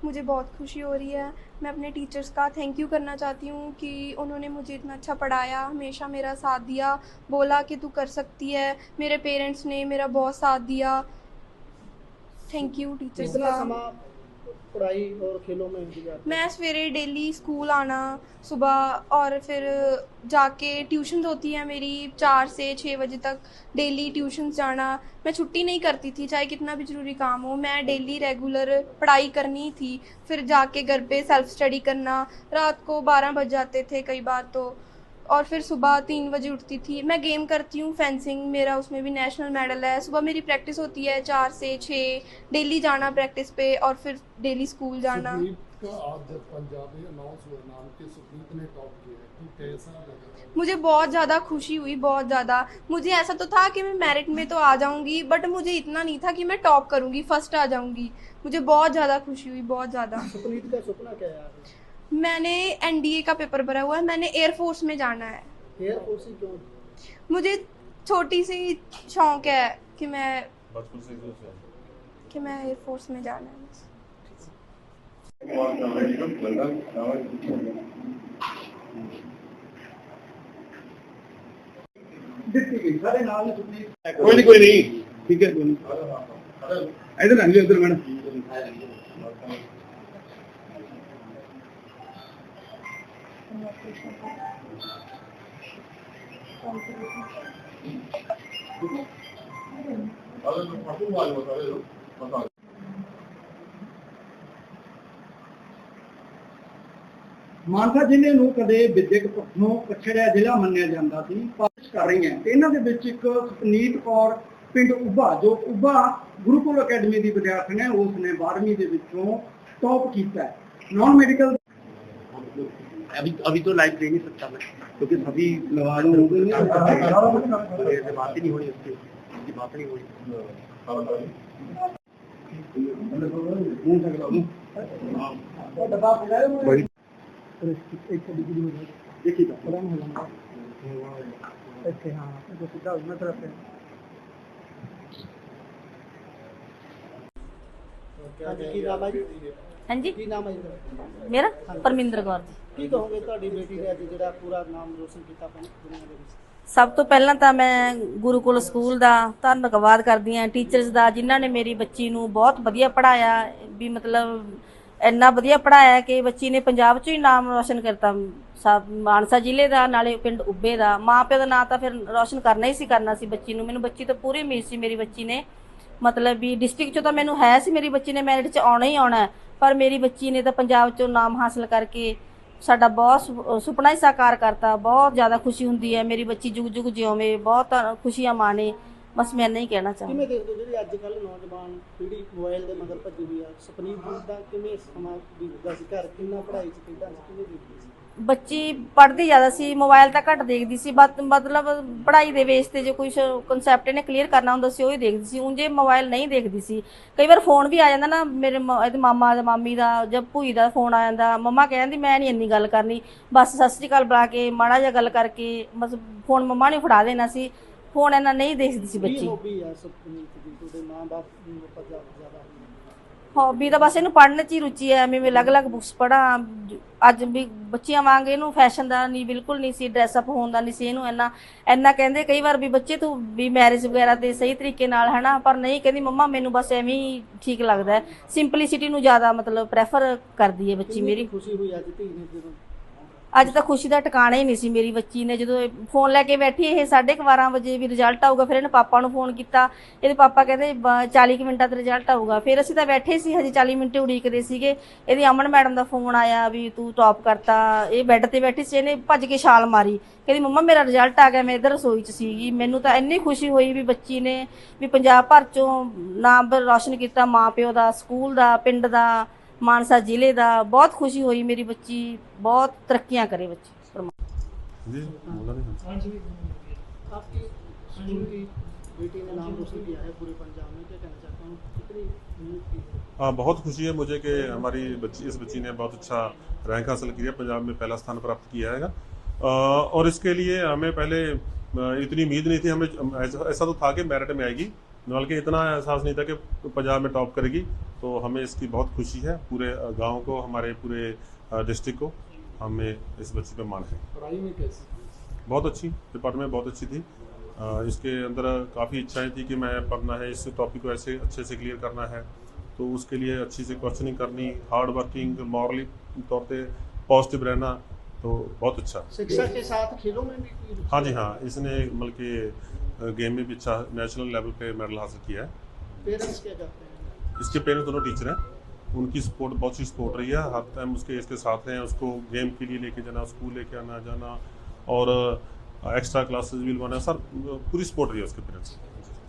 मुझे बहुत खुशी हो रही है। मैं अपने टीचर्स का थैंक यू करना चाहती हूँ कि उन्होंने मुझे इतना अच्छा पढ़ाया, हमेशा मेरा साथ दिया, बोला कि तू कर सकती है। मेरे पेरेंट्स ने मेरा बहुत साथ दिया। थैंक यू टीचर्स कितना का। समा पढ़ाई और खेलों में गुजारते मैं हैं? सवेरे डेली स्कूल आना सुबह, और फिर जाके ट्यूशन्स होती हैं मेरी 4 से 6 बजे तक। डेली ट्यूशन्स जाना, मैं छुट्टी नहीं करती थी चाहे कितना भी ज़रूरी काम हो, मैं डेली रेगुलर पढ़ाई करनी थी। फिर जाके घर पे सेल्फ स्टडी करना, रात को 12 बज जाते थे कई बार तो। और फिर सुबह 3 बजे उठती थी। मैं गेम करती हूँ फेंसिंग, मेरा उसमें भी नेशनल मेडल है। सुबह मेरी प्रैक्टिस होती है 4 से 6, डेली जाना प्रैक्टिस पे और फिर डेली स्कूल जाना। सुप्रीत का आज जब पंजाब में अनाउंस हुआ नाम के सुप्रीत ने टॉप किया है, तो कैसा लगा? मुझे बहुत ज़्यादा खुशी हुई, बहुत ज़्यादा। मुझे ऐसा तो था कि मैं मेरिट में तो आ जाऊंगी, बट मुझे इतना नहीं था कि मैं टॉप करूंगी, फर्स्ट आ जाऊंगी। मुझे बहुत ज़्यादा खुशी हुई, बहुत ज़्यादा। सुप्रीत का सपना क्या है आगे? मैंने एनडीए का पेपर भरा हुआ है, मैंने एयरफोर्स में जाना है। एयरफोर्स ही क्यों? मुझे छोटी सी शौक है कि मैं बचपन से ही एयरफोर्स में जाना है बस। कोई नहीं ठीक है इधर आइए उधर मैडम ਮਾਨਸਾ ਜ਼ਿਲ੍ਹੇ ਨੂੰ ਕਦੇ ਵਿਦਿਅਕ ਪੱਖੋਂ ਪਛੜਿਆ ਜ਼ਿਲ੍ਹਾ ਮੰਨਿਆ ਜਾਂਦਾ ਸੀ, ਪਾਸ ਕਰ ਰਹੀ ਹੈ ਤੇ ਇਹਨਾਂ ਦੇ ਵਿੱਚ ਇੱਕ ਸੁਪਨੀਤ ਕੌਰ ਪਿੰਡ ਉੱਭਾ ਜੋ ਉੱਭਾ ਗੁਰੂਕੁਲ ਅਕੈਡਮੀ ਦੀ ਵਿਦਿਆਰਥਣ ਹੈ, ਉਸ ਨੇ 12ਵੀਂ ਦੇ ਵਿੱਚੋਂ टॉप किया है। नॉन मेडिकल अभी तो लाइव दे नहीं सकता मैं क्योंकि सभी लवाजों हो गए बात ही नहीं हो रही, उसकी बात नहीं हो ਕੀ ਨਾਮ ਹੈ ਜੀ? हाँ जी ਕੀ ਨਾਮ ਹੈ ਜੀ? मेरा परमिंदर कौर जी। ਕੀ ਕਹੋਗੇ ਤੁਹਾਡੀ ਬੇਟੀ ਨੇ ਅੱਜ ਜਿਹੜਾ ਪੂਰਾ ਨਾਮ ਰੋਸ਼ਨ ਕੀਤਾ ਆਪਣੀ ਦੁਨੀਆ ਦੇ ਵਿੱਚ? ਸਭ ਤੋਂ ਪਹਿਲਾਂ ਤਾਂ ਮੈਂ ਗੁਰੂਕੁਲ ਸਕੂਲ ਦਾ ਧੰਨਵਾਦ ਕਰਦੀ ਹਾਂ, ਟੀਚਰਸ ਦਾ, ਜਿਨ੍ਹਾਂ ਨੇ ਮੇਰੀ ਬੱਚੀ ਨੂੰ ਬਹੁਤ ਵਧੀਆ ਪੜਾਇਆ, ਵੀ ਮਤਲਬ ਇੰਨਾ ਵਧੀਆ ਪੜਾਇਆ ਕਿ ਬੱਚੀ ਨੇ ਪੰਜਾਬ 'ਚ ਹੀ ਨਾਮ ਰੋਸ਼ਨ ਕਰਤਾ, ਸਭ ਮਾਨਸਾ ਜ਼ਿਲ੍ਹੇ ਦਾ, ਨਾਲੇ ਪਿੰਡ ਉੱਭੇ ਦਾ। ਮਾਂ ਪਿਓ ਦਾ ਨਾਂ ਤਾਂ ਫਿਰ ਰੋਸ਼ਨ ਕਰਨਾ ਹੀ ਸੀ, ਕਰਨਾ ਸੀ ਬੱਚੀ ਨੂੰ। ਮੈਨੂੰ ਬੱਚੀ ਤੋਂ ਪੂਰੀ ਉਮੀਦ ਸੀ, ਮੇਰੀ ਬੱਚੀ ਨੇ ਮਤਲਬ ਵੀ ਡਿਸਟ੍ਰਿਕਟ 'ਚੋਂ ਤਾਂ ਮੈਨੂੰ ਹੈ ਸੀ ਮੇਰੀ ਬੱਚੀ ਨੇ ਮੈਰਿਟ 'ਚ ਆਉਣਾ ਹੀ ਆਉਣਾ, ਪਰ ਮੇਰੀ ਬੱਚੀ ਨੇ ਤਾਂ ਪੰਜਾਬ 'ਚੋਂ ਨਾਮ ਹਾਸਲ ਕਰਕੇ ਸਾਡਾ ਬਹੁਤ ਸੁਪਨਾ ਹੀ ਸਾਕਾਰ ਕਰਤਾ। ਬਹੁਤ ਜ਼ਿਆਦਾ ਖੁਸ਼ੀ ਹੁੰਦੀ ਹੈ, ਮੇਰੀ ਬੱਚੀ ਜੁਗ ਜੁਗ ਜਿਉਵੇਂ, ਬਹੁਤ ਖੁਸ਼ੀਆਂ ਮਾਣੇ। ਬਸ ਮੈਂ ਨਹੀਂ ਕਹਿਣਾ ਚਾਹੁੰਦੀ। ਕਿਵੇਂ ਦੇਖਦੇ ਹੋ ਜਿਹੜੀ ਅੱਜ ਕੱਲ੍ਹ ਨੌਜਵਾਨ ਪੀੜ੍ਹੀ ਮੋਬਾਈਲ ਦੇ ਮਗਰ ਭੱਜੀ ਹੋਈ ਆ? ਸੁਪਨੀਤ ਜੀ ਦਾ ਕਿਵੇਂ ਸਮਾਂ ਬੀਤਦਾ ਸੀ ਘਰ, ਕਿੰਨਾ ਪੜ੍ਹਾਈ 'ਚ ਖੇਡਾਂ 'ਚ ਕਿਵੇਂ ਬੀਤਦੀ ਸੀ? ਬੱਚੀ ਪੜ੍ਹਦੀ ਜ਼ਿਆਦਾ ਸੀ, ਮੋਬਾਈਲ ਤਾਂ ਘੱਟ ਦੇਖਦੀ ਸੀ। ਮਤਲਬ ਪੜ੍ਹਾਈ ਦੇ ਵੇਸ 'ਤੇ ਜੇ ਕੁਛ ਕਨਸੈਪਟ ਇਹਨੇ ਕਲੀਅਰ ਕਰਨਾ ਹੁੰਦਾ ਸੀ ਉਹ ਹੀ ਦੇਖਦੀ ਸੀ, ਉਂਝ ਇਹ ਮੋਬਾਈਲ ਨਹੀਂ ਦੇਖਦੀ ਸੀ। ਕਈ ਵਾਰ ਫੋਨ ਵੀ ਆ ਜਾਂਦਾ ਨਾ, ਮੇਰੇ ਇਹਦੇ ਮਾਮਾ ਦਾ, ਮਾਮੀ ਦਾ ਜਾਂ ਭੂਈ ਦਾ ਫੋਨ ਆ ਜਾਂਦਾ, ਮੰਮਾ ਕਹਿੰਦੀ ਮੈਂ ਨਹੀਂ ਇੰਨੀ ਗੱਲ ਕਰਨੀ, ਬਸ ਸਤਿ ਸ਼੍ਰੀ ਅਕਾਲ ਬੁਲਾ ਕੇ ਮਾੜਾ ਜਿਹਾ ਗੱਲ ਕਰਕੇ ਬਸ ਫੋਨ ਮੰਮਾ ਨੇ ਫੜਾ ਦੇਣਾ ਸੀ। ਫੋਨ ਇਹਨਾਂ ਨਹੀਂ ਦੇਖਦੀ ਸੀ ਬੱਚੀ। ਹੌਬੀ ਆ ਸੁਪਨੀਤ ਦੀ ਤੁਹਾਡੇ ਮਾਂ-ਬਾਪ ਨੂੰ ਜ਼ਿਆਦਾ ਹੌਬੀ ਤਾਂ ਬਸ ਇਹਨੂੰ ਪੜ੍ਹਨ 'ਚ ਹੀ ਰੁਚੀ ਹੈ, ਮੈਂ ਅਲੱਗ-ਅਲੱਗ ਬੁੱਕਸ ਪੜ੍ਹਾਂ। ਅੱਜ ਵੀ ਬੱਚਿਆਂ ਵਾਂਗ ਇਹਨੂੰ ਫੈਸ਼ਨ ਦਾ ਨਹੀਂ, ਬਿਲਕੁਲ ਨਹੀਂ ਸੀ, ਡਰੈਸਅਪ ਹੋਣ ਦਾ ਨਹੀਂ ਸੀ ਇਹਨੂੰ ਇੰਨਾ ਕਹਿੰਦੇ ਕਈ ਵਾਰ ਵੀ ਬੱਚੇ ਤੂੰ ਵੀ ਮੈਰਿਜ ਵਗੈਰਾ ਤੇ ਸਹੀ ਤਰੀਕੇ ਨਾਲ ਹੈ ਨਾ, ਪਰ ਨਹੀਂ, ਕਹਿੰਦੀ ਮੰਮਾ ਮੈਨੂੰ ਬਸ ਐਵੇਂ ਹੀ ਠੀਕ ਲੱਗਦਾ ਹੈ, ਸਿੰਪਲਿਸਿਟੀ ਨੂੰ ਜ਼ਿਆਦਾ ਮਤਲਬ ਪ੍ਰੈਫਰ ਕਰਦੀ ਹੈ ਬੱਚੀ ਮੇਰੀ। ਖੁਸ਼ੀ ਹੋਈ ਅੱਜ ਧੀ ਨੇ ਜਦੋਂ? ਅੱਜ ਤਾਂ ਖੁਸ਼ੀ ਦਾ ਟਿਕਾਣਾ ਹੀ ਨਹੀਂ ਸੀ ਮੇਰੀ ਬੱਚੀ ਨੇ। ਜਦੋਂ ਫੋਨ ਲੈ ਕੇ ਬੈਠੀ, ਇਹ 12:30 ਵਜੇ ਵੀ ਰਿਜ਼ਲਟ ਆਊਗਾ, ਫਿਰ ਇਹਨੇ ਪਾਪਾ ਨੂੰ ਫੋਨ ਕੀਤਾ, ਇਹਦੇ ਪਾਪਾ ਕਹਿੰਦੇ 40 ਮਿੰਟਾਂ 'ਤੇ ਰਿਜ਼ਲਟ ਆਊਗਾ। ਫਿਰ ਅਸੀਂ ਤਾਂ ਬੈਠੇ ਸੀ, ਹਜੇ 40 ਮਿੰਟ ਉਡੀਕਦੇ ਸੀਗੇ, ਇਹਦੀ ਅਮਨ ਮੈਡਮ ਦਾ ਫੋਨ ਆਇਆ ਵੀ ਤੂੰ ਟੌਪ ਕਰਤਾ। ਇਹ ਬੈੱਡ 'ਤੇ ਬੈਠੀ ਸੀ, ਇਹਨੇ ਭੱਜ ਕੇ ਛਾਲ ਮਾਰੀ, ਕਹਿੰਦੀ ਮੰਮਾ ਮੇਰਾ ਰਿਜ਼ਲਟ ਆ ਗਿਆ। ਮੈਂ ਇੱਧਰ ਰਸੋਈ 'ਚ ਸੀਗੀ, ਮੈਨੂੰ ਤਾਂ ਇੰਨੀ ਖੁਸ਼ੀ ਹੋਈ ਵੀ ਬੱਚੀ ਨੇ ਵੀ ਪੰਜਾਬ ਭਰ 'ਚੋਂ ਨਾਮ ਰੌਸ਼ਨ ਕੀਤਾ, ਮਾਂ ਪਿਓ ਦਾ, ਸਕੂਲ ਦਾ, ਪਿੰਡ ਦਾ, ਮਾਨਸਾ ਜ਼ਿਲ੍ਹੇ ਦਾ। ਬਹੁਤ ਖੁਸ਼ੀ ਹੋਈ, ਮੇਰੀ ਬੱਚੀ बहुत तरक्कियां करे बच्ची। जी बोला नहीं आपकी स्कूल की बेटी ने नाम रोशन किया है पूरे पंजाब में, क्या कहना चाहता हूँ, कितनी मेहनत की है? हाँ, बहुत खुशी है मुझे कि हमारी इस बच्ची ने बहुत अच्छा रैंक हासिल किया, पंजाब में पहला स्थान प्राप्त किया है। और इसके लिए हमें पहले इतनी उम्मीद नहीं थी, हमें ऐसा तो था कि मेरिट में आएगी, बल्कि इतना एहसास नहीं था कि पंजाब में टॉप करेगी। तो हमें इसकी बहुत खुशी है, पूरे गांव को, हमारे पूरे डिस्ट्रिक्ट को हमें इस बच्ची पे मान है। पढ़ाई में कैसी? बहुत अच्छी, डिपार्टमेंट बहुत अच्छी थी। इसके अंदर काफ़ी इच्छाएं थी कि मैं पढ़ना है, इस टॉपिक को ऐसे अच्छे से क्लियर करना है, तो उसके लिए अच्छी से क्वेश्चनिंग करनी, हार्ड वर्किंग, मॉरली तौर पे पॉजिटिव रहना, तो बहुत अच्छा। शिक्षा के साथ खेलों में भी की रुचि? हाँ जी हाँ, इसने बल्कि गेम में भी अच्छा नेशनल लेवल पे मेडल हासिल किया है। पेरेंट्स क्या करते हैं? इसके पेरेंट्स दोनों टीचर हैं, उनकी सपोर्ट बहुत सी सपोर्ट रही है, हर टाइम इसके साथ हैं, उसको गेम के लिए लेके जाना, स्कूल लेके आना जाना, और एक्स्ट्रा क्लासेस भी लगवाना, सर पूरी सपोर्ट रही है उसके पेरेंट्स।